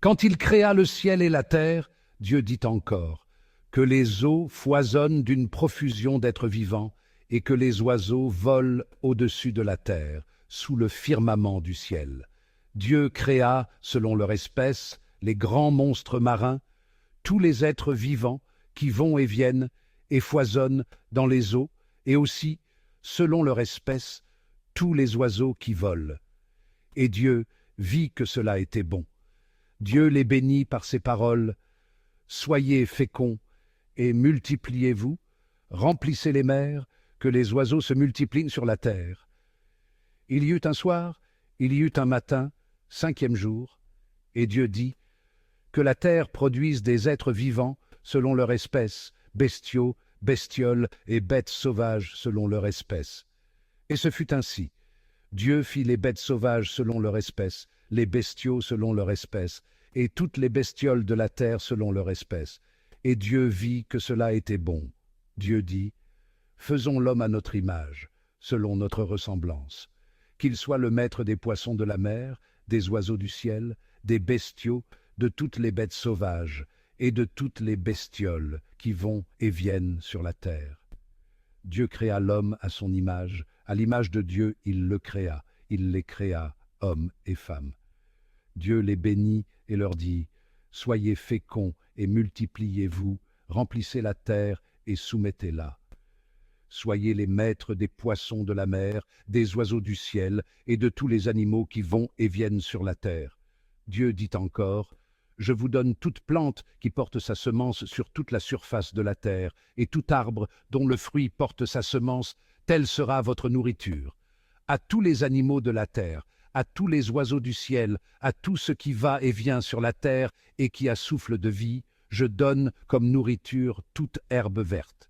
Quand il créa le ciel et la terre, Dieu dit encore que les eaux foisonnent d'une profusion d'êtres vivants et que les oiseaux volent au-dessus de la terre, sous le firmament du ciel. Dieu créa, selon leur espèce, les grands monstres marins, tous les êtres vivants qui vont et viennent et foisonnent dans les eaux, et aussi, selon leur espèce, tous les oiseaux qui volent. Et Dieu vit que cela était bon. Dieu les bénit par ces paroles. Soyez féconds et multipliez-vous, remplissez les mers, que les oiseaux se multiplient sur la terre. Il y eut un soir, il y eut un matin, 5e jour, et Dieu dit que la terre produise des êtres vivants selon leur espèce, bestiaux, bestioles et bêtes sauvages selon leur espèce. Et ce fut ainsi. Dieu fit les bêtes sauvages selon leur espèce, les bestiaux selon leur espèce, et toutes les bestioles de la terre selon leur espèce. Et Dieu vit que cela était bon. Dieu dit, faisons l'homme à notre image, selon notre ressemblance, qu'il soit le maître des poissons de la mer, des oiseaux du ciel, des bestiaux, de toutes les bêtes sauvages, et de toutes les bestioles qui vont et viennent sur la terre. Dieu créa l'homme à son image, à l'image de Dieu il le créa, il les créa, hommes et femmes. Dieu les bénit et leur dit, soyez féconds et multipliez-vous, remplissez la terre et soumettez-la. Soyez les maîtres des poissons de la mer, des oiseaux du ciel et de tous les animaux qui vont et viennent sur la terre. Dieu dit encore, je vous donne toute plante qui porte sa semence sur toute la surface de la terre, et tout arbre dont le fruit porte sa semence, telle sera votre nourriture. À tous les animaux de la terre, à tous les oiseaux du ciel, à tout ce qui va et vient sur la terre et qui a souffle de vie, je donne comme nourriture toute herbe verte.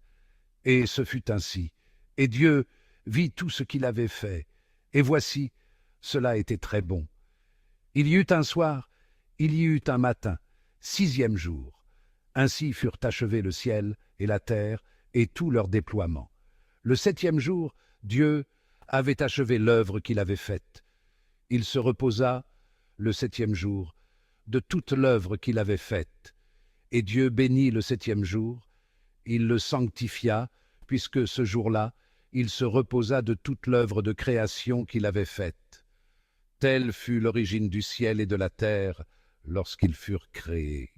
Et ce fut ainsi. Et Dieu vit tout ce qu'il avait fait. Et voici, cela était très bon. Il y eut un soir, il y eut un matin, 6e jour. Ainsi furent achevés le ciel et la terre et tout leur déploiement. Le 7e jour, Dieu avait achevé l'œuvre qu'il avait faite. Il se reposa, le 7e jour, de toute l'œuvre qu'il avait faite. Et Dieu bénit le 7e jour. Il le sanctifia, puisque ce jour-là, il se reposa de toute l'œuvre de création qu'il avait faite. Telle fut l'origine du ciel et de la terre lorsqu'ils furent créés.